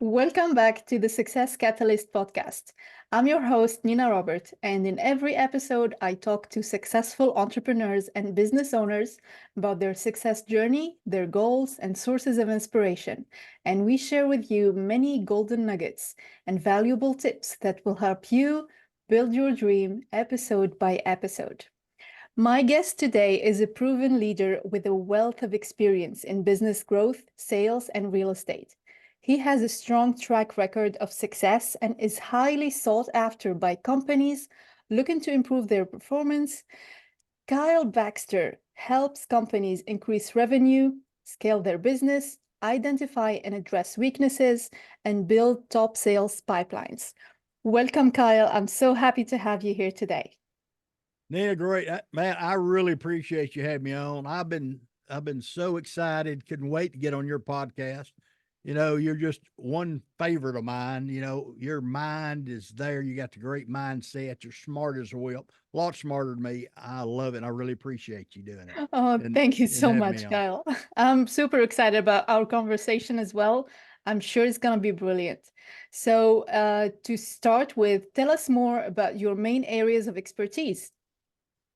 Welcome back to the Success Catalyst podcast. I'm your host, Nina Robert, and in every episode, I talk to successful entrepreneurs and business owners about their success journey, their goals, and sources of inspiration. And we share with you many golden nuggets and valuable tips that will help you build your dream episode by episode. My guest today is a proven leader with a wealth of experience in business growth, sales, and real estate. He has a strong track record of success and is highly sought after by companies looking to improve their performance. Kyle Baxter helps companies increase revenue, scale their business, identify and address weaknesses, and build top sales pipelines. Welcome, Kyle. I'm so happy to have you here today. Nina, great. Man, I really appreciate you having me on. I've been so excited. Couldn't wait to get on your podcast. You're just one favorite of mine. Your mind is there. You got the great mindset. You're smart as a whip, a lot smarter than me. I love it. And I really appreciate you doing it Oh, and thank you and so having me much, on. Kyle. I'm super excited about our conversation as well. I'm sure it's going to be brilliant. So, to start with, tell us more about your main areas of expertise.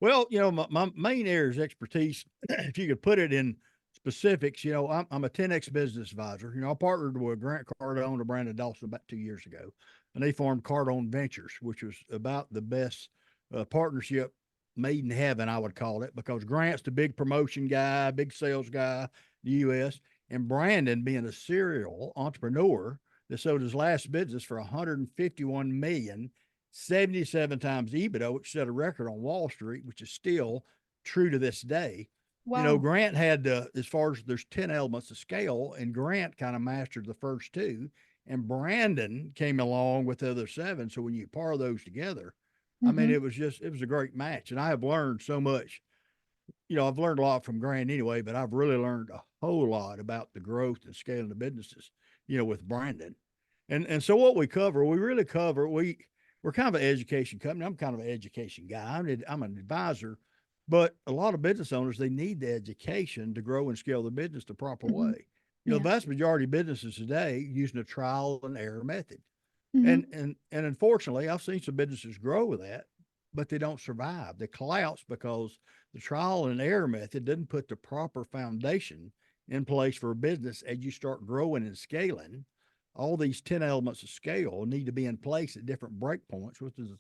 Well, my main area is expertise. If you could put it in specifics, I'm a 10X business advisor. I partnered with Grant Cardone and Brandon Dawson about 2 years ago, and they formed Cardone Ventures, which was about the best partnership made in heaven, I would call it, because Grant's the big promotion guy, big sales guy, the U.S., and Brandon, being a serial entrepreneur that sold his last business for 151 million 77 times EBITDA, which set a record on Wall Street, which is still true to this day. Wow. Grant had, as far as there's 10 elements of scale, and Grant kind of mastered the first two, and Brandon came along with the other seven. So when you par those together, I mean, Hmm. it was a great match. And I have learned so much. I've learned a lot from Grant anyway, but I've really learned a whole lot about the growth and scaling the businesses, with Brandon. And so what we cover, we really cover, we're kind of an education company. I'm kind of an education guy. I'm an advisor, but a lot of business owners, they need the education to grow and scale the business the proper Hmm. way. The Yeah. vast majority of businesses today using a trial and error method. And Hmm. and and unfortunately, I've seen some businesses grow with that, but they don't survive. They collapse because the trial and error method didn't put the proper foundation in place for a business as you start growing and scaling. All these 10 elements of scale need to be in place at different breakpoints, which is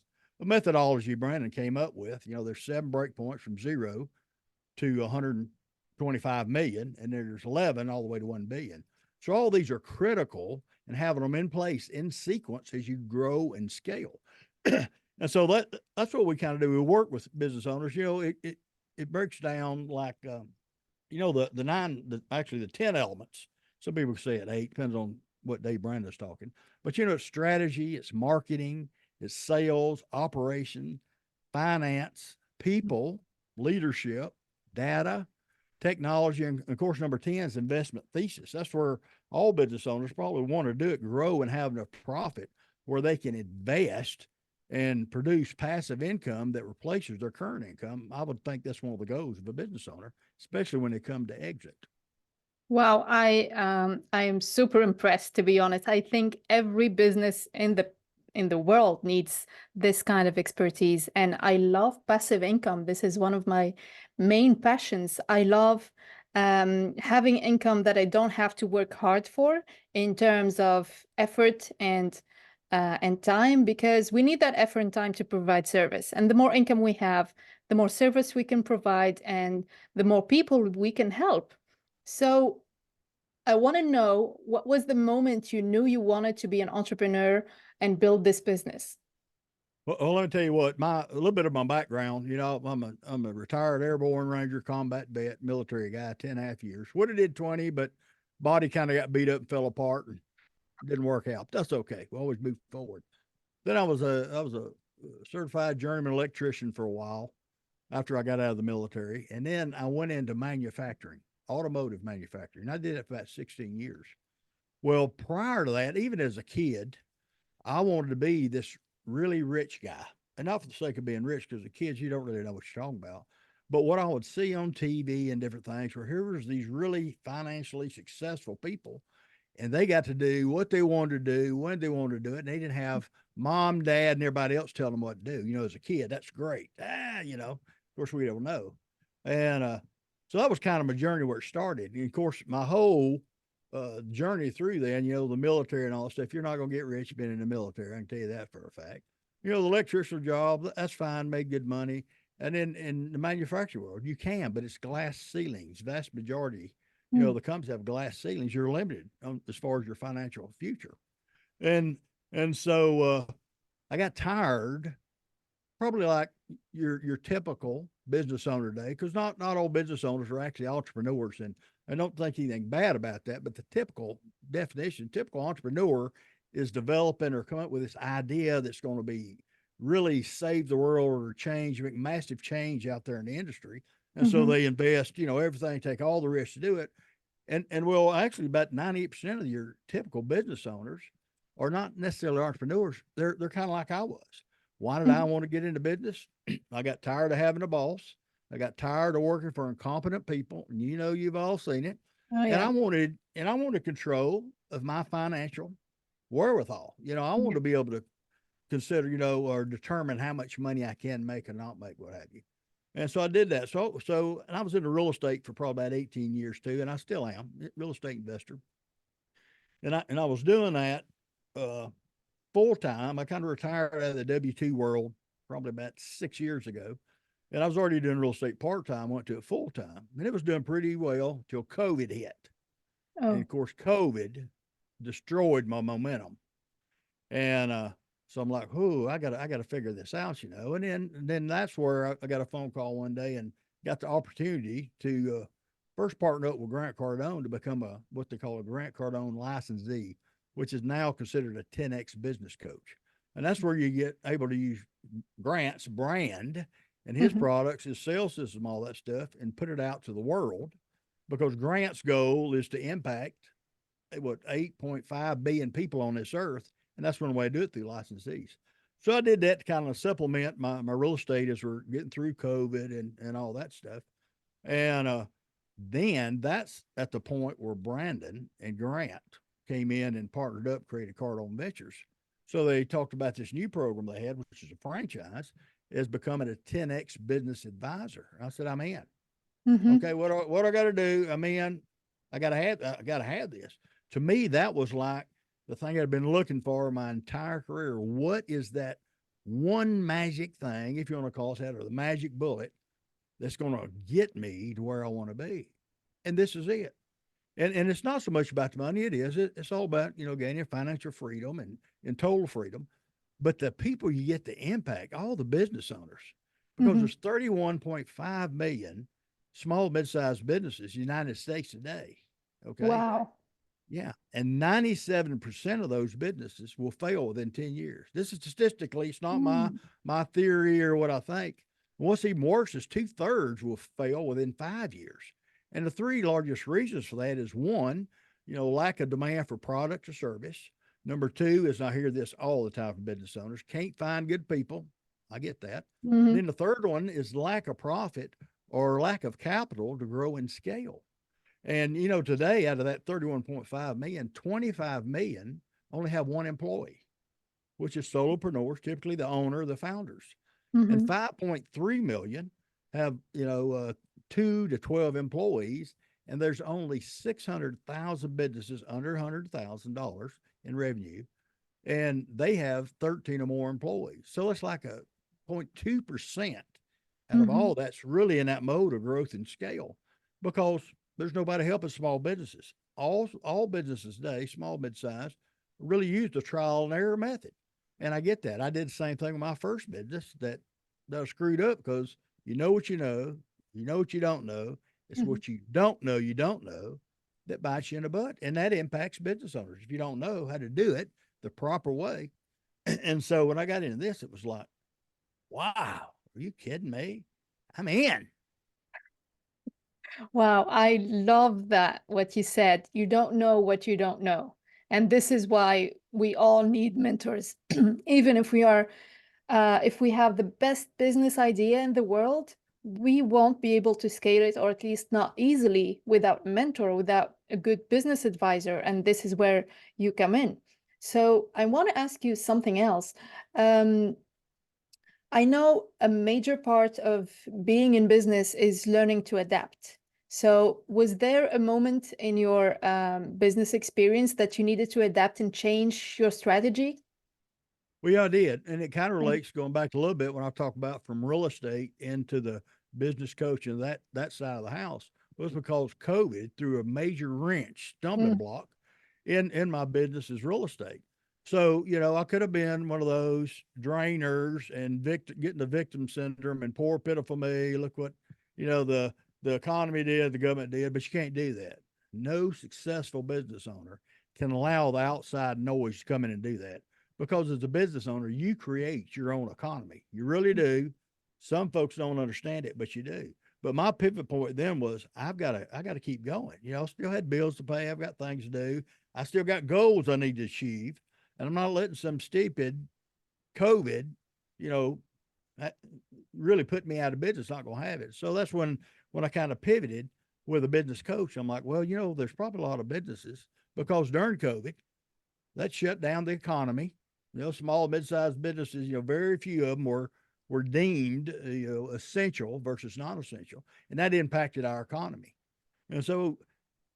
a methodology Brandon came up with. There's 7 breakpoints from zero to 125 million, and there's 11 all the way to 1 billion. So all these are critical, and having them in place in sequence as you grow and scale. And so that's what we kind of do. We work with business owners. It breaks down like the nine, actually the 10 elements. Some people say it eight, depends on what Dave Brandon's talking. But it's strategy, it's marketing, it's sales, operation, finance, people, leadership, data, technology, and of course, number 10 is investment thesis. That's where all business owners probably want to do it, grow and have enough profit where they can invest and produce passive income that replaces their current income. I would think that's one of the goals of a business owner, especially when they come to exit. Wow, I am super impressed, to be honest. I think every business in the world needs this kind of expertise, and I love passive income. This is one of my main passions. I love having income that I don't have to work hard for in terms of effort and time, because we need that effort and time to provide service. And the more income we have, the more service we can provide, and the more people we can help. So I want to know, what was the moment you knew you wanted to be an entrepreneur and build this business? Well, let me tell you what, a little bit of my background. I'm a retired airborne ranger, combat vet, military guy, 10.5 years. Would have did 20, but body kind of got beat up and fell apart and didn't work out. That's okay. We always move forward. Then I was a certified journeyman electrician for a while after I got out of the military, and then I went into manufacturing, automotive manufacturing. I did it for about 16 years. Well, prior to that, even as a kid, I wanted to be this really rich guy, and not for the sake of being rich, because the kids, you don't really know what you're talking about. But what I would see on TV and different things, where here was these really financially successful people, and they got to do what they wanted to do when they wanted to do it. And they didn't have mom, dad, and everybody else telling them what to do. As a kid, that's great. Of course, we don't know. And so that was kind of my journey where it started. And of course, my whole journey through then, the military and all that stuff, you're not going to get rich being in the military. I can tell you that for a fact. The electrician job, that's fine, made good money. And then in the manufacturing world, you can, but it's glass ceilings. Vast majority, Mm. the companies have glass ceilings. You're limited as far as your financial future. And so I got tired, probably like your typical business owner today, because not all business owners are actually entrepreneurs, and I don't think anything bad about that. But the typical definition, typical entrepreneur is developing or come up with this idea that's going to be really save the world or change, make massive change out there in the industry. And so Mm-hmm. they invest, everything, take all the risks to do it. And well, actually about 98% of your typical business owners are not necessarily entrepreneurs. They're kind of like I was. Why did I Mm-hmm. want to get into business? I got tired of having a boss. I got tired of working for incompetent people, and you've all seen it. Oh And I yeah. wanted control of my financial wherewithal. I wanted Yeah. to be able to consider, or determine how much money I can make or not make, what have you. And so I did that. And I was in the real estate for probably about 18 years too, and I still am real estate investor. And I was doing that uh, full time. I kind of retired out of the W-2 world probably about 6 years ago. And I was already doing real estate part time, went to it full time. And it was doing pretty well till COVID hit. And Oh. of course, COVID destroyed my momentum. And so I'm like, "Oh, I gotta figure this out," And then that's where I got a phone call one day and got the opportunity to first partner up with Grant Cardone to become a what they call a Grant Cardone licensee, which is now considered a 10x business coach. And that's where you get able to use Grant's brand and his Mm-hmm. products, his sales system, all that stuff, and put it out to the world. Because Grant's goal is to impact 8.5 billion people on this earth, and that's one way to do it, through licensees. So I did that to kind of supplement my real estate as we're getting through COVID and all that stuff. And then that's at the point where Brandon and Grant came in and partnered up, created Cardone Ventures. So they talked about this new program they had, which is a franchise, is becoming a 10x business advisor. I said, I'm in. Mm-hmm. Okay, what I got to do? I'm in. I gotta have this. To me, that was like the thing I'd been looking for my entire career. What is that one magic thing, if you want to call it that, or the magic bullet that's going to get me to where I want to be? And this is it. And it's not so much about the money. It's all about gaining financial freedom and total freedom. But the people you get to impact, all the business owners, because Mm-hmm. there's 31.5 million small mid-sized businesses in the United States today. Okay. Wow. Yeah. And 97% of those businesses will fail within 10 years. This is statistically, it's not my Mm. my theory or what I think. What's even worse is two-thirds will fail within 5 years. And the three largest reasons for that is one, lack of demand for product or service. Number two is, I hear this all the time from business owners, can't find good people. I get that. And Mm-hmm. then the third one is lack of profit or lack of capital to grow and scale. And today, out of that 31.5 million, 25 million only have one employee, which is solopreneurs, typically the owner, the founders. And Mm-hmm. 5.3 million have, 2 to 12 employees, and there's only 600,000 businesses under $100,000 in revenue, and they have 13 or more employees. So it's like a 0.2% out of Mm-hmm. all that's really in that mode of growth and scale, because there's nobody helping small businesses. All businesses today, small, mid-sized, really use the trial and error method. And I get that. I did the same thing with my first business that was screwed up, because you know what you know what you don't know. It's Mm-hmm. what you don't know that bites you in the butt. And that impacts business owners if you don't know how to do it the proper way. And so when I got into this, it was like, wow, are you kidding me? I'm in. Wow, I love that what you said. You don't know what you don't know. And this is why we all need mentors. Even if we have the best business idea in the world, we won't be able to scale it, or at least not easily, without a mentor, without a good business advisor. And this is where you come in. So I want to ask you something else. Um, I know a major part of being in business is learning to adapt. So, was there a moment in your business experience that you needed to adapt and change your strategy? Well, yeah, I did. And it kind of Mm. relates going back a little bit when I talk about from real estate into the business coaching, that side of the house was because COVID threw a major wrench, stumbling Mm. block in my business as real estate. So, I could have been one of those drainers and getting the victim syndrome and poor pitiful me. Look what, the economy did, the government did, but you can't do that. No successful business owner can allow the outside noise to come in and do that, because as a business owner, you create your own economy. You really do. Some folks don't understand it, but you do. But my pivot point then was I gotta keep going. I still had bills to pay. I've got things to do. I still got goals I need to achieve. And I'm not letting some stupid COVID, you know, really put me out of business. Not gonna have it. So that's when I kind of pivoted with a business coach. I'm like, well, there's probably a lot of businesses because during COVID, that shut down the economy. Small, mid-sized businesses, very few of them were deemed, essential versus non-essential, and that impacted our economy. And so,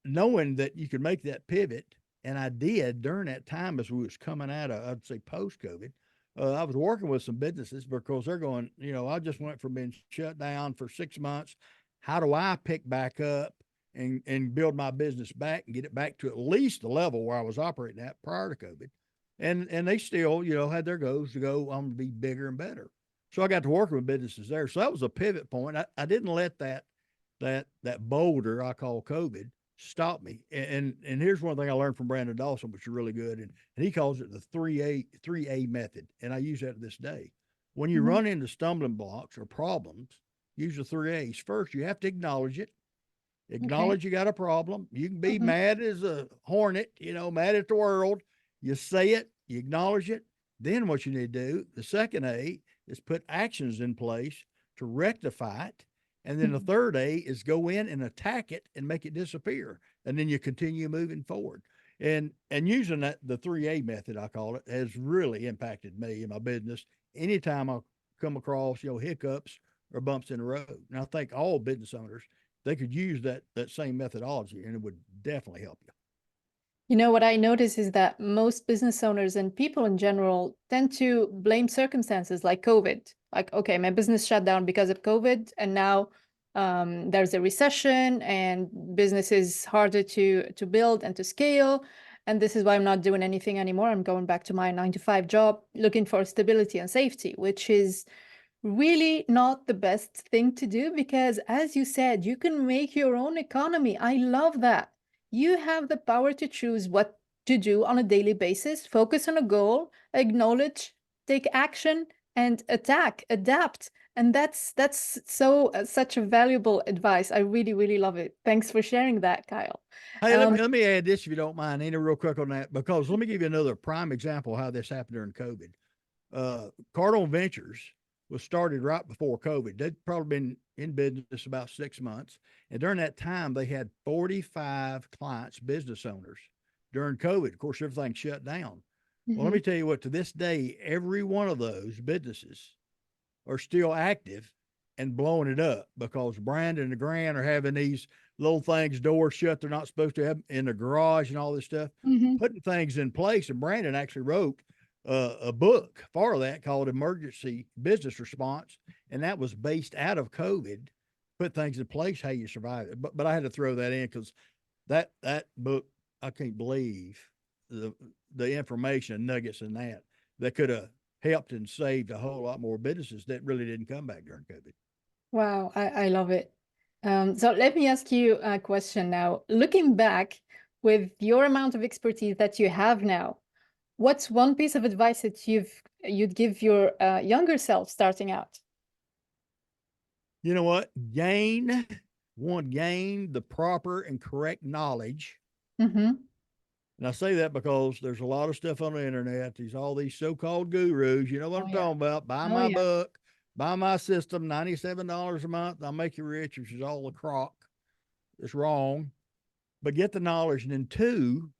knowing that you could make that pivot, and I did during that time as we was coming out of, I'd say, post-COVID. I was working with some businesses because they're going, I just went from being shut down for 6 months. How do I pick back up and build my business back and get it back to at least the level where I was operating at prior to COVID? And they still, had their goals to go, I'm gonna be bigger and better. So I got to working with businesses there. So that was a pivot point. I didn't let that boulder I call COVID stop me. And here's one thing I learned from Brandon Dawson, which is really good, and he calls it the three A method, and I use that to this day. When you Mhm. run into stumbling blocks or problems, use the three A's. First, you have to acknowledge it. Okay. Acknowledge you got a problem. You can be Mhm. mad as a hornet, mad at the world. You say it, you acknowledge it. Then what you need to do, the second A, is put actions in place to rectify it. And then the Mhm. third A is go in and attack it and make it disappear. And then you continue moving forward. And using that, the 3A method, I call it, has really impacted me in my business. Anytime I come across, hiccups or bumps in the road. And I think all business owners, they could use that same methodology, and it would definitely help you. You know, what I notice is that most business owners and people in general tend to blame circumstances like COVID. Like, okay, my business shut down because of COVID, and now there's a recession, and business is harder to build and to scale. And this is why I'm not doing anything anymore. I'm going back to my 9 to 5 job, looking for stability and safety, which is really not the best thing to do because, as you said, you can make your own economy. I love that. You have the power to choose what to do on a daily basis, focus on a goal, acknowledge, take action, and adapt. And that's so such a valuable advice. I really, really love it. Thanks for sharing that, Kyle. Hey, let me Um, let me add this if you don't mind, Nina, real quick on that, because let me give you another prime example of how this happened during COVID. Cardone Ventures was started right before COVID. They'd probably been in business about 6 months. And during that time, they had 45 clients, business owners during COVID. Of course, everything shut down. Well, let mhm, me tell you what, to this day, every one of those businesses are still active and blowing it up because Brandon and Grant are having these little things, doors shut, they're not supposed to have in the garage and all this stuff, mhm. putting things in place. And Brandon actually wrote a book for that called Emergency Business Response. And that was based out of COVID, put things in place, how you survive it. But I had to throw that in because that book, I can't believe the the information nuggets in that could have helped and saved a whole lot more businesses that really didn't come back during COVID. Wow, I love it. So let me ask you a question now. Looking back with your amount of expertise that you have now, what's one piece of advice that you'd give your younger self starting out? You know what? Gain the proper and correct knowledge. Mm-hmm. And I say that because there's a lot of stuff on the internet. All these so-called gurus. You know what Oh I'm yeah. talking about. Buy Oh my yeah. book. buy my system, $97 a month. I'll make you rich, which is all a crock. It's wrong. But get the knowledge. And then two,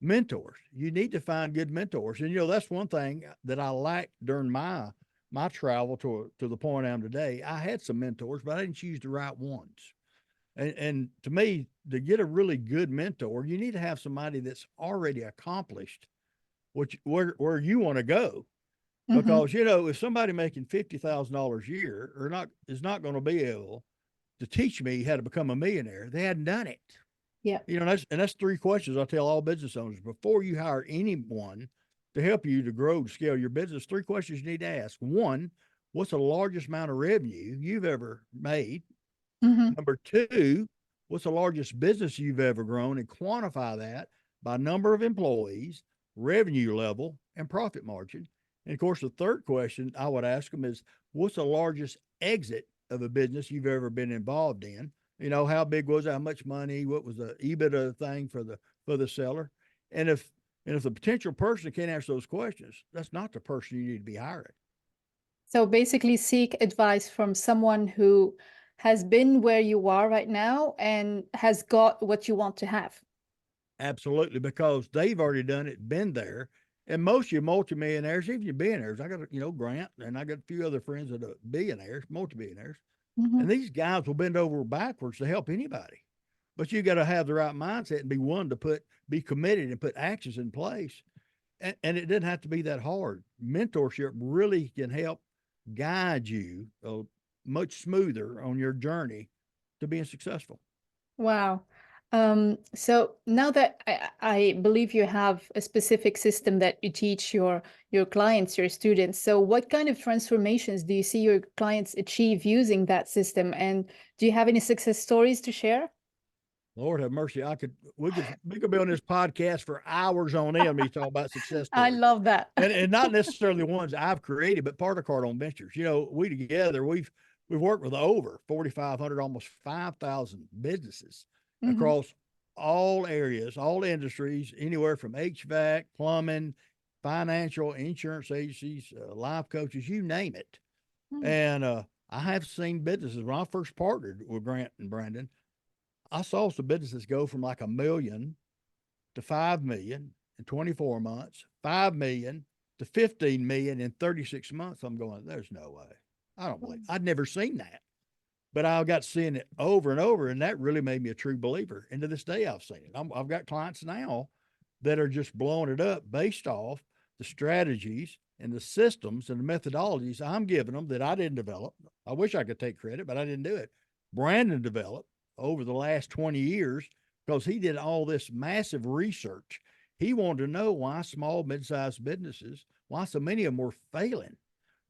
mentors. You need to find good mentors. And that's one thing that I lacked during my travel to the point I am today. I had some mentors, but I didn't choose the right ones. And to me, to get a really good mentor, you need to have somebody that's already accomplished where you want to go. Mm-hmm. Because if somebody making $50,000 a year or not is not going to be able to teach me how to become a millionaire, they hadn't done it. Yeah. That's three questions I tell all business owners before you hire anyone to help you to grow to scale your business. Three questions you need to ask. One, what's the largest amount of revenue you've ever made? Mm-hmm. Number two, what's the largest business you've ever grown, and quantify that by number of employees, revenue level, and profit margin. And of course, the third question I would ask them is, what's the largest exit of a business you've ever been involved in? How big was it? How much money? What was the EBITDA thing for the seller? And if the potential person can't answer those questions, that's not the person you need to be hiring. So basically, seek advice from someone who has been where you are right now and has got what you want to have. Absolutely, because they've already done it, been there. And most of you multimillionaires, even your billionaires, I got, Grant, and I got a few other friends that are billionaires, multimillionaires. Mm-hmm. And these guys will bend over backwards to help anybody. But you got to have the right mindset and be one to be committed and put actions in place. And it doesn't have to be that hard. Mentorship really can help guide you much smoother on your journey to being successful. Wow. So now that I believe you have a specific system that you teach your clients, your students. So what kind of transformations do you see your clients achieve using that system? And do you have any success stories to share? Lord have mercy. We could be on this podcast for hours on end. Me talk about success I stories, love that. and not necessarily the ones I've created, but part of Cardone Ventures. We together we've worked with over 4,500, almost 5,000 businesses Hmm. across all areas, all industries, anywhere from HVAC, plumbing, financial, insurance agencies, life coaches, you name it. And I have seen businesses when I first partnered with Grant and Brandon. I saw some businesses go from like 1 million to 5 million in 24 months, 5 million to 15 million in 36 months. I'm going, there's no way. I don't believe I'd never seen that. But I got seeing it over and over, and that really made me a true believer. And to this day, I've seen it. I've got clients now that are just blowing it up based off the strategies and the systems and the methodologies I'm giving them that I didn't develop. I wish I could take credit, but I didn't do it. Brandon developed over the last 20 years because he did all this massive research. He wanted to know why small, mid-sized businesses, why so many of them were failing.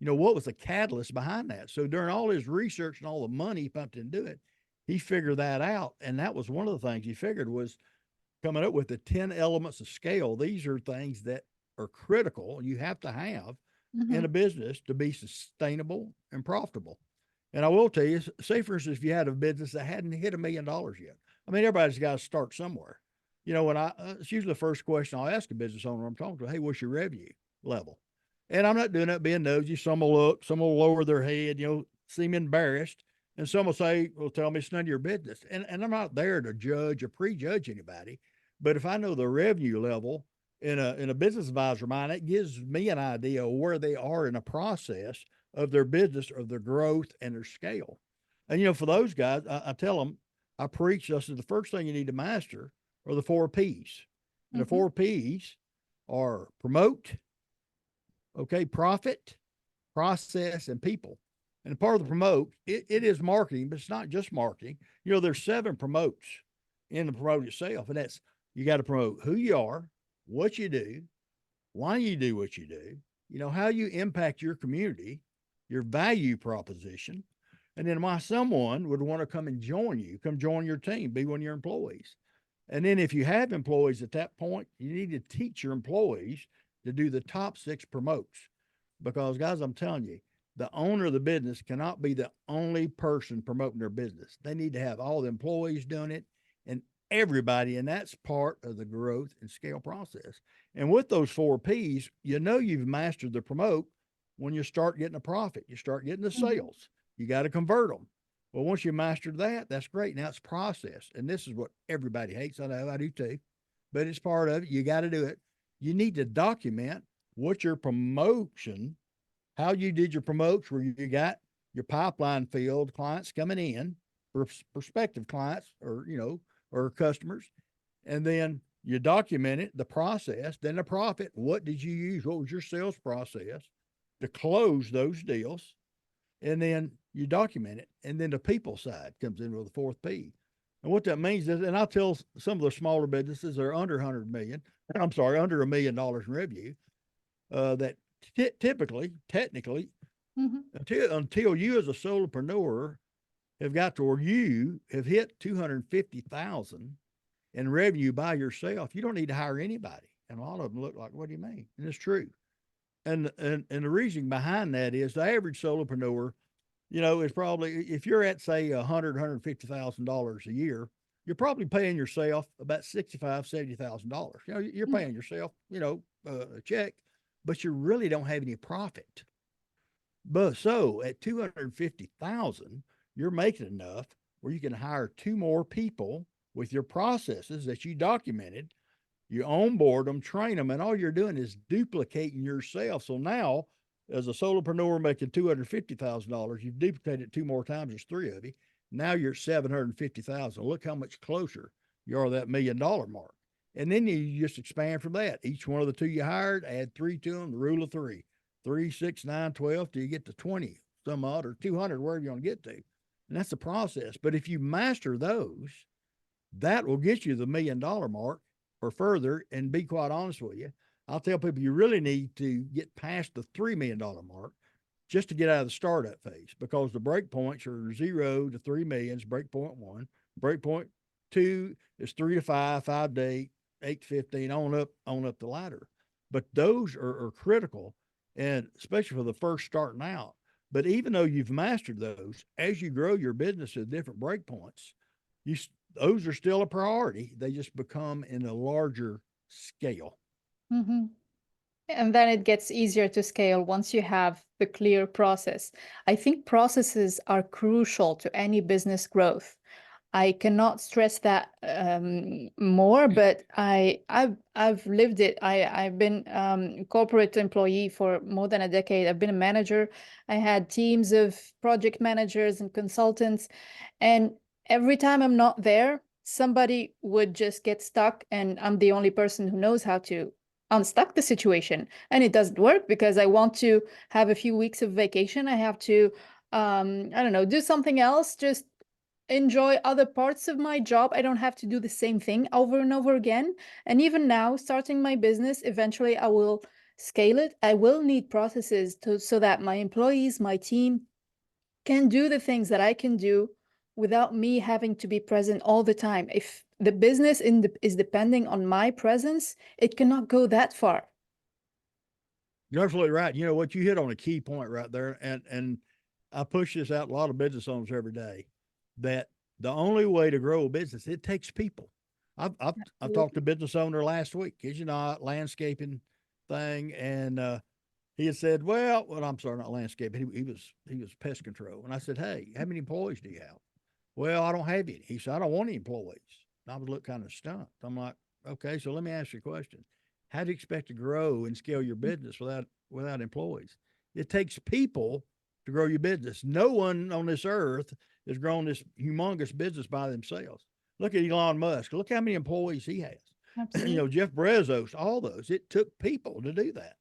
What was the catalyst behind that? So during all his research and all the money he pumped into it, he figured that out. And that was one of the things he figured was coming up with the 10 elements of scale. These are things that are critical you have to have Hmm. in a business to be sustainable and profitable. And I will tell you, say for instance, if you had a business that hadn't hit $1 million yet, I mean, everybody's got to start somewhere. When it's usually the first question I'll ask a business owner I'm talking to, hey, what's your revenue level? And I'm not doing that being nosy. Some will look, some will lower their head, seem embarrassed. And some will say, well, tell me it's none of your business. And I'm not there to judge or prejudge anybody. But if I know the revenue level in a business advisor mind, it gives me an idea of where they are in a process of their business, of their growth and their scale. And for those guys, I tell them, I preach this is the first thing you need to master are the 4 P's. And the Hmm. 4 P's are promote, okay, profit, process, and people. And part of the promote, it is marketing, but it's not just marketing. There's 7 promotes in the promote itself. And that's you got to promote who you are, what you do, why you do what you do, how you impact your community, your value proposition, and then why someone would want to come and join you, come join your team, be one of your employees. And then if you have employees at that point, you need to teach your employees to do the top 6 promotes. Because, guys, I'm telling you, the owner of the business cannot be the only person promoting their business. They need to have all the employees doing it and everybody. And that's part of the growth and scale process. And with those 4 P's, you've mastered the promote. when you start getting a profit, you start getting the Mhm. sales. You got to convert them. Well, once you master that, that's great. Now it's process. And this is what everybody hates. I know I do too, but it's part of it. You got to do it. You need to document what your promotion, how you did your promotes, where you got your pipeline filled, clients coming in, prospective clients or, or customers. And then you document it, the process, then the profit. What did you use? What was your sales process to close those deals? And then you document it. And then the people side comes in with the fourth P. And what that means is, and I'll tell some of the smaller businesses that are under 100 million, I'm sorry, under $1 million in revenue, that typically, technically, Mhm. until you as a solopreneur have got to, or you have hit 250,000 in revenue by yourself, you don't need to hire anybody. And a lot of them look like, what do you mean? And it's true. And the reason behind that is the average solopreneur, is probably, if you're at say $150,000 a year, you're probably paying yourself about $65,000, $70,000. You're Mm. paying yourself, a check, but you really don't have any profit. But so at 250,000, you're making enough where you can hire two more people with your processes that you documented. You onboard them, train them, and all you're doing is duplicating yourself. So now, as a solopreneur making $250,000, you've duplicated it two more times. There's three of you. Now you're at 750,000. Look how much closer you are to that $1 million mark. And then you just expand from that. Each one of the two you hired, add three to them, the rule of three. 3, 6, 9, 12, till you get to 20, some odd, or 200, wherever you want to get to. And that's the process. But if you master those, that will get you the $1 million mark or further. And be quite honest with you, I'll tell people you really need to get past the $3 million mark just to get out of the startup phase, because the break points are 0 to 3 million is break point one. Break point two is 3 to 5, 5 to 8, 8 to 15, on up the ladder. But those are critical, and especially for the first starting out. But even though you've mastered those, as you grow your business at different break points, you those are still a priority. They just become in a larger scale. Mhm. And then it gets easier to scale once you have the clear process. I think processes are crucial to any business growth. I cannot stress that more, but I've lived it. I've been corporate employee for more than a decade. I've been a manager. I had teams of project managers and consultants, and every time I'm not there, somebody would just get stuck, and I'm the only person who knows how to unstuck the situation. And it doesn't work because I want to have a few weeks of vacation. I have to, I don't know, do something else, just enjoy other parts of my job. I don't have to do the same thing over and over again. And even now, starting my business, eventually I will scale it. I will need processes so that my employees, my team can do the things that I can do without me having to be present all the time. If the business is depending on my presence, it cannot go that far. You're absolutely right. You know what, you hit on a key point right there, and I push this out to a lot of business owners every day, that the only way to grow a business, it takes people. I've talked to a Absolutely. business owner last week, kid you not, landscaping thing, and he had said, well, I'm sorry, not landscaping. He was pest control, and I said, hey, how many employees do you have? Well, I don't have any. He said, I don't want any employees. And I would look kind of stumped. I'm like, okay, so let me ask you a question. How do you expect to grow and scale your business without employees? It takes people to grow your business. No one on this earth has grown this humongous business by themselves. Look at Elon Musk. Look how many employees he has. Absolutely. Jeff Bezos, all those. It took people to do that.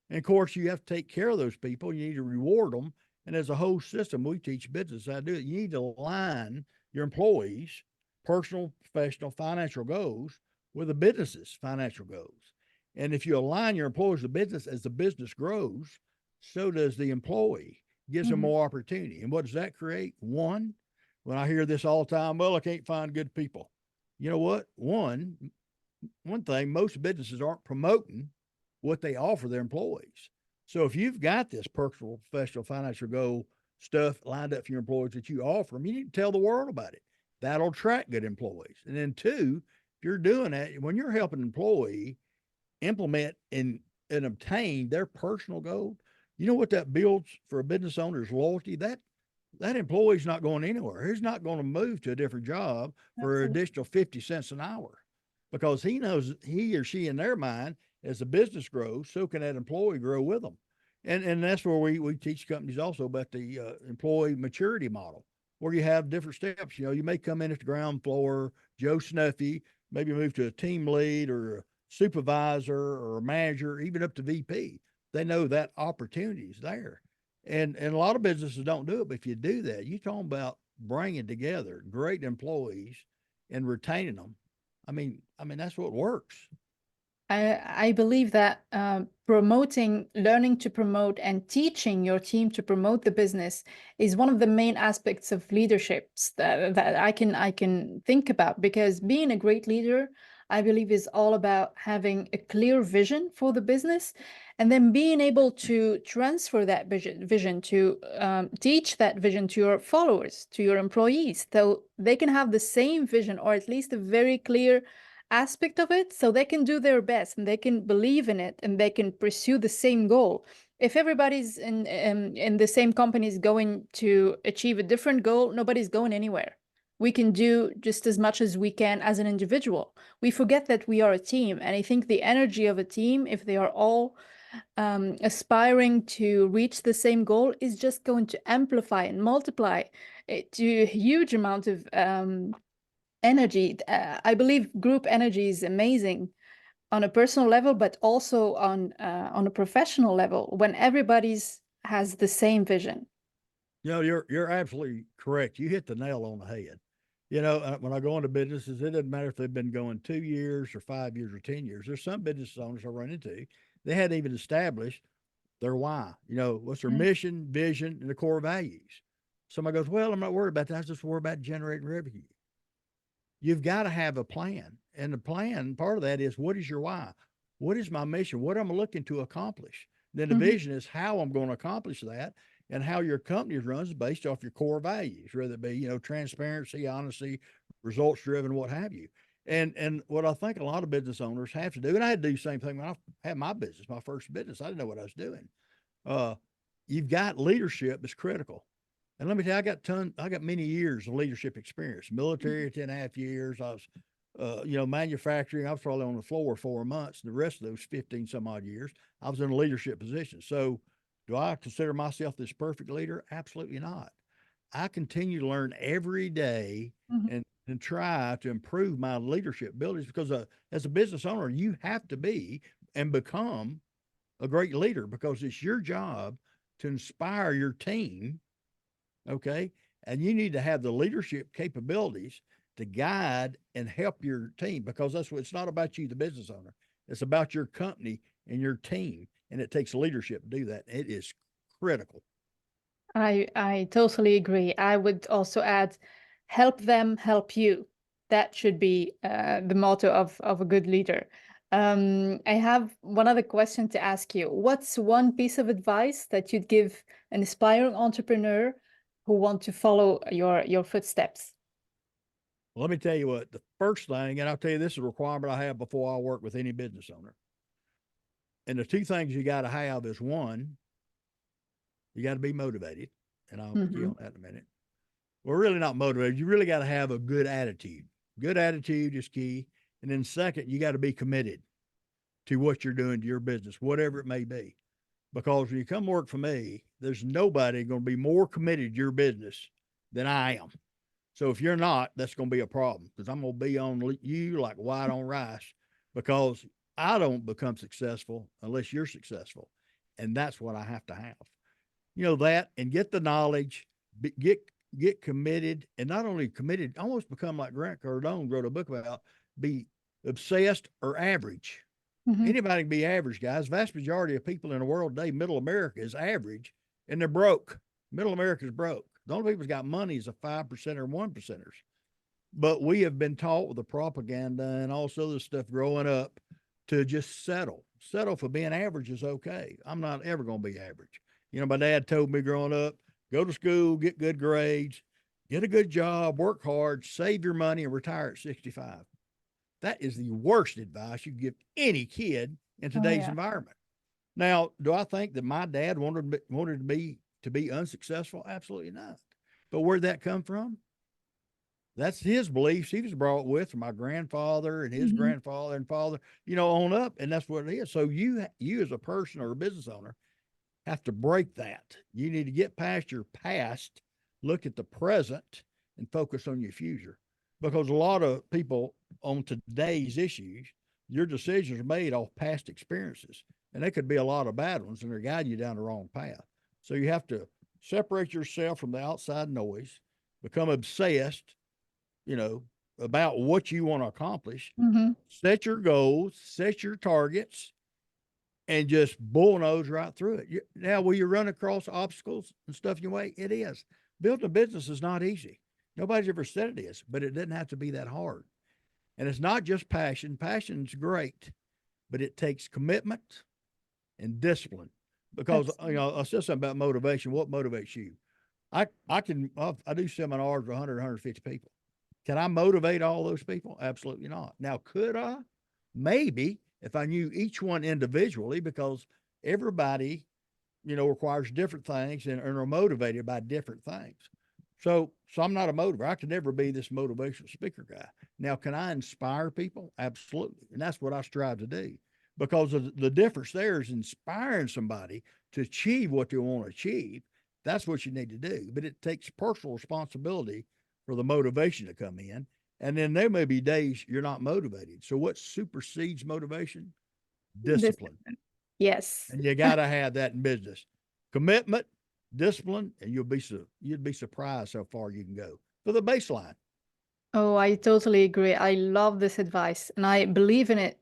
And of course, you have to take care of those people. You need to reward them. And as a whole system, we teach business how to do it. You need to align your employees' personal, professional, financial goals with the business's financial goals. And if you align your employees with business, as the business grows, so does the employee. Gives them Mhm. more opportunity. And what does that create? One, when I hear this all the time, well, I can't find good people. You know what? One thing, most businesses aren't promoting what they offer their employees. So if you've got this personal, professional, financial goal stuff lined up for your employees that you offer them, you need to tell the world about it. That'll attract good employees. And then two, if you're doing that, when you're helping an employee implement and obtain their personal goal, You know what that builds for a business owner's loyalty? That employee's not going anywhere. He's not going to move to a different job for an Absolutely. additional 50 cents an hour because he knows he or she in their mind, as the business grows, so can that employee grow with them. And that's where we teach companies also about the employee maturity model, where you have different steps. You know, you may come in at the ground floor, Joe Snuffy, maybe move to a team lead or a supervisor or a manager, even up to VP. They know that opportunity is there. And a lot of businesses don't do it, but if you do that, you're talking about bringing together great employees and retaining them. I mean that's what works. I believe that promoting, learning to promote and teaching your team to promote the business is one of the main aspects of leaderships that I can think about, because being a great leader, I believe, is all about having a clear vision for the business and then being able to transfer that vision to teach that vision to your followers, to your employees, so they can have the same vision, or at least a very clear aspect of it, so they can do their best and they can believe in it and they can pursue the same goal. If everybody's in the same company is going to achieve a different goal, nobody's going anywhere. We can do just as much as we can as an individual. We forget that we are a team, and I think the energy of a team, if they are all aspiring to reach the same goal, is just going to amplify and multiply it to a huge amount of energy. I believe group energy is amazing on a personal level, but also on a professional level when everybody's has the same vision. You know, you're absolutely correct. You hit the nail on the head. You know, when I go into businesses, it doesn't matter if they've been going 2 years or 5 years or 10 years. There's some business owners I run into, they hadn't even established their why. You know, what's their Mm. mission, vision, and the core values. Somebody goes, "Well, I'm not worried about that. I just worry about generating revenue." You've got to have a plan. And the plan, part of that is, what is your why? What is my mission? What am I looking to accomplish? Then the Mhm. vision is how I'm going to accomplish that, and how your company runs based off your core values, whether it be, you know, transparency, honesty, results driven, what have you. And what I think a lot of business owners have to do, and I had to do the same thing when I had my business, my first business. I didn't know what I was doing. Uh, you've got leadership is critical. And let me tell you, I got many years of leadership experience. Military at 10.5 years. I was, you know, manufacturing. I was probably on the floor 4 months. The rest of those 15 some odd years, I was in a leadership position. So, do I consider myself this perfect leader? Absolutely not. I continue to learn every day Mhm. and try to improve my leadership abilities because as a business owner, you have to be and become a great leader because it's your job to inspire your team. Okay. And you need to have the leadership capabilities to guide and help your team because that's what it's not about you, the business owner. It's about your company and your team. And it takes leadership to do that. It is critical. I totally agree. I would also add, help them help you. That should be the motto of a good leader. I have one other question to ask you. What's one piece of advice that you'd give an aspiring entrepreneur who want to follow your footsteps? Well, let me tell you what the first thing, and I'll tell you this is a requirement I have before I work with any business owner. And the two things you got to have is one, you got to be motivated. And I'll key Hmm. on that in a minute. We're really not motivated. You really got to have a good attitude. Good attitude is key. And then second, you got to be committed to what you're doing to your business, whatever it may be. Because when you come work for me, there's nobody going to be more committed to your business than I am. So if you're not, that's going to be a problem because I'm going to be on you like white on rice because I don't become successful unless you're successful. And that's what I have to have. You know that, and get the knowledge, get committed, and not only committed, almost become like Grant Cardone wrote a book about, be obsessed or average. Hmm. Anybody can be average, guys. Vast majority of people in the world today, middle America is average, and they're broke. Middle America is broke. The only people who's got money is the 5% or 1%ers. But we have been taught with the propaganda and also the stuff growing up to just settle. Settle for being average is okay. I'm not ever going to be average. You know, my dad told me growing up, go to school, get good grades, get a good job, work hard, save your money, and retire at 65. That is the worst advice you give any kid in Oh today's yeah. environment. Now, do I think that my dad wanted me to be unsuccessful? Absolutely not. But where'd that come from? That's his beliefs he was brought with from my grandfather and his Mhm. grandfather and father, on up. And that's what it is. So you as a person or a business owner have to break that. You need to get past your past, look at the present, and focus on your future. Because a lot of people on today's issues, your decisions are made off past experiences. And they could be a lot of bad ones and they're guiding you down the wrong path. So you have to separate yourself from the outside noise, become obsessed, you know, about what you want to accomplish, Mhm. set your goals, set your targets, and just bullnose right through it. Now, will you run across obstacles and stuff in your way? It is. Building a business is not easy. Nobody's ever said it is, but it doesn't have to be that hard. And it's not just passion. Passion's great, but it takes commitment and discipline. Because Absolutely. I said something about motivation. What motivates you? I do seminars with 100, 150 people. Can I motivate all those people? Absolutely not. Now, could I? Maybe if I knew each one individually, because everybody, requires different things and are motivated by different things. So I'm not a motivator. I could never be this motivational speaker guy. Now, can I inspire people? Absolutely. And that's what I strive to do because of the difference there is inspiring somebody to achieve what they want to achieve. That's what you need to do. But it takes personal responsibility for the motivation to come in. And then there may be days you're not motivated. So what supersedes motivation? Discipline. Discipline. Yes. And you got to have that in business. Commitment, discipline, and you'd be surprised how far you can go for the baseline. Oh, I totally agree. I love this advice and I believe in it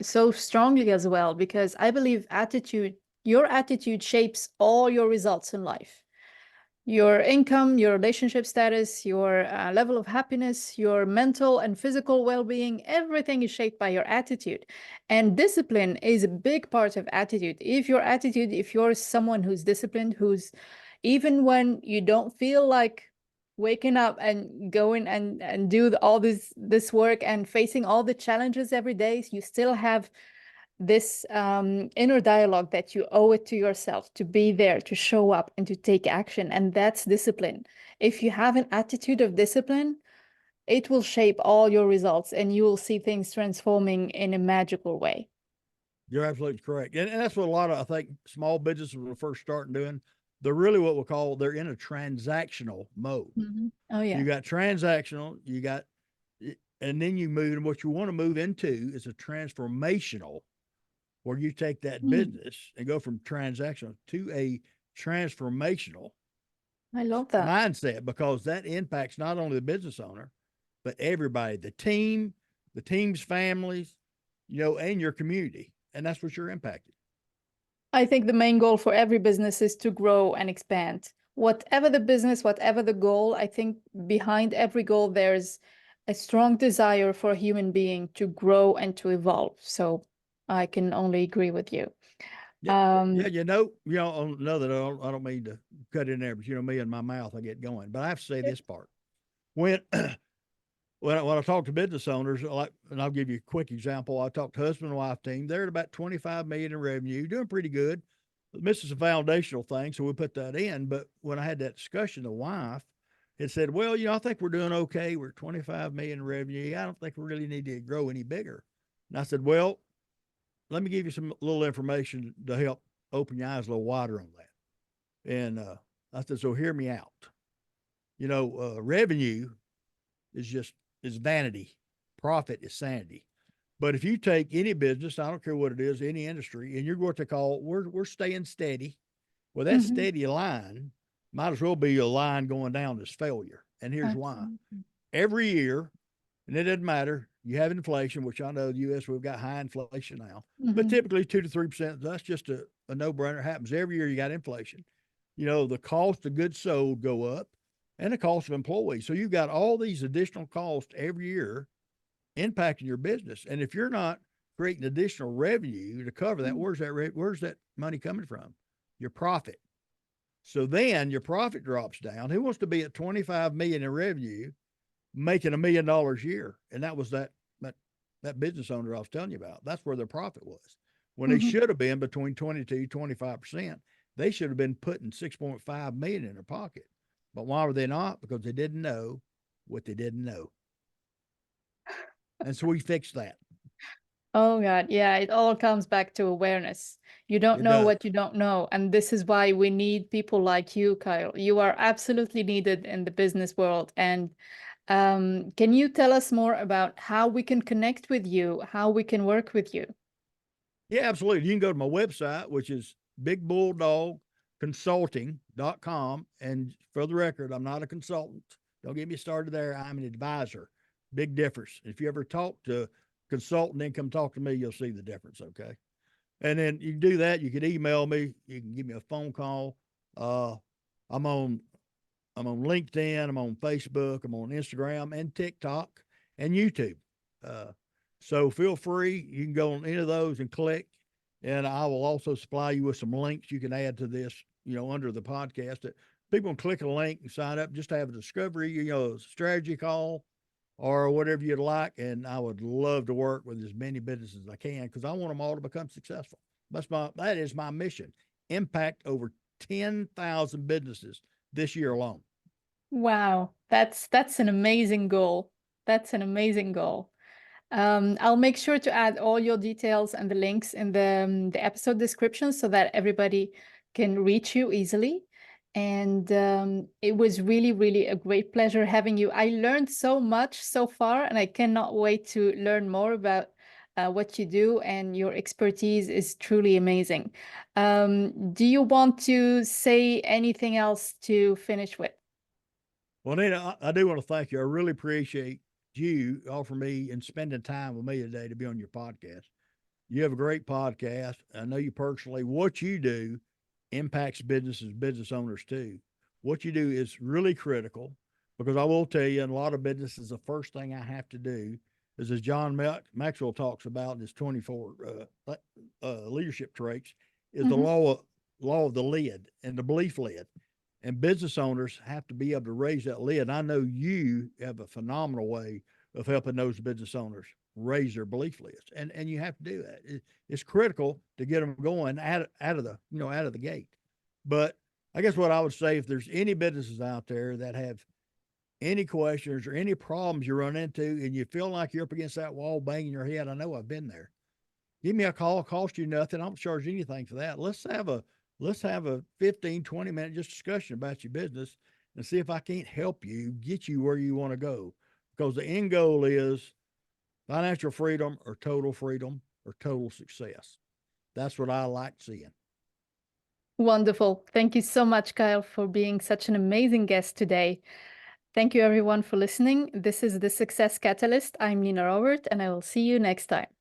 so strongly as well because I believe your attitude shapes all your results in life. Your income, your relationship status, your level of happiness, your mental and physical well being, everything is shaped by your attitude. And discipline is a big part of attitude. If you're someone who's disciplined, who's even when you don't feel like waking up and going and do all this work and facing all the challenges every day, you still have this inner dialogue that you owe it to yourself to be there, to show up, and to take action. And that's discipline. If you have an attitude of discipline, it will shape all your results and you will see things transforming in a magical way. You're absolutely correct. And that's what a lot of, I think, small businesses will first start doing. They're really what we'll call, they're in a transactional mode. Mhm. Oh, So you yeah. got transactional, and then you move, and what you want to move into is a transformational where you take that Mm, business and go from transactional to a transformational I love that. mindset because that impacts not only the business owner, but everybody, the team's families, and your community. And that's what you're impacting. I think the main goal for every business is to grow and expand. Whatever the business, whatever the goal, I think behind every goal, there's a strong desire for a human being to grow and to evolve. So I can only agree with you. Yeah. Yeah, Um, I don't mean to cut in there, but me and my mouth, I get going. But I have to say this part. When when I talk to business owners, and I'll give you a quick example. I talked to husband and wife team. They're at about 25 million in revenue, doing pretty good. This is a foundational thing, so we put that in. But when I had that discussion, the wife had said, "Well, I think we're doing okay. We're 25 million in revenue. I don't think we really need to grow any bigger." And I said, "Well, let me give you some little information to help open your eyes a little wider on that." And I said, "So hear me out. Revenue is vanity. Profit is sanity. But if you take any business, I don't care what it is, any industry, and you're going to call we're staying steady. Well, that mhm, steady line might as well be a line going down as failure. And here's why. absolutely. Every year, and it doesn't matter, you have inflation, which I know the US we've got high inflation now, but Mhm. typically 2 to 3%, that's just a no-brainer. It happens every year you got inflation. The cost of goods sold go up and the cost of employees. So you've got all these additional costs every year impacting your business. And if you're not creating additional revenue to cover that, where's that money coming from? Your profit. So then your profit drops down. Who wants to be at 25 million in revenue, making $1 million a year? And that was that business owner I was telling you about. That's where their profit was. when they should have been between 22, 25%. They should have been putting 6.5 million in their pocket. But why were they not? Because they didn't know what they didn't know. And so we fixed that. Oh God, yeah, it all comes back to awareness. You don't It know does. what you don't know. And this is why we need people like you, Kyle. You are absolutely needed in the business world. And can you tell us more about how we can connect with you, how we can work with you? Yeah, absolutely. You can go to my website, which is bigbulldogconsulting.com. And for the record, I'm not a consultant. Don't get me started there. I'm an advisor. Big difference. If you ever talk to a consultant, then come talk to me, you'll see the difference. Okay. And then you can do that. You can email me. You can give me a phone call. I'm on I'm on LinkedIn. I'm on Facebook. I'm on Instagram and TikTok and YouTube. Uh, so feel free. You can go on any of those and click. And I will also supply you with some links you can add to this, under the podcast. That people can click a link and sign up just to have a discovery, strategy call or whatever you'd like. And I would love to work with as many businesses as I can because I want them all to become successful. That is my mission. Impact over 10,000 businesses this year alone. Wow, that's an amazing goal. That's an amazing goal. I'll make sure to add all your details and the links in the episode description so that everybody can reach you easily. And it was really, really a great pleasure having you. I learned so much so far, and I cannot wait to learn more about what you do, and your expertise is truly amazing. Do you want to say anything else to finish with? Well, Nina, I do want to thank you. I really appreciate you offering me and spending time with me today to be on your podcast. You have a great podcast. I know you personally. What you do impacts businesses, business owners too. What you do is really critical because I will tell you, in a lot of businesses, the first thing I have to do is, as John Maxwell talks about in his 24 leadership traits, is the Mhm. law of the lid and the belief lid. And business owners have to be able to raise that lid. And I know you have a phenomenal way of helping those business owners raise their belief list, and you have to do that. It's critical to get them going out of the gate. But I guess what I would say, if there's any businesses out there that have any questions or any problems you run into, and you feel like you're up against that wall, banging your head, I know I've been there. Give me a call. Cost you nothing. I don't charge anything for that. Let's have a 15, 20-minute just discussion about your business and see if I can't help you get you where you want to go. Because the end goal is financial freedom or total success. That's what I like seeing. Wonderful. Thank you so much, Kyle, for being such an amazing guest today. Thank you, everyone, for listening. This is the Success Catalyst. I'm Nina Robert, and I will see you next time.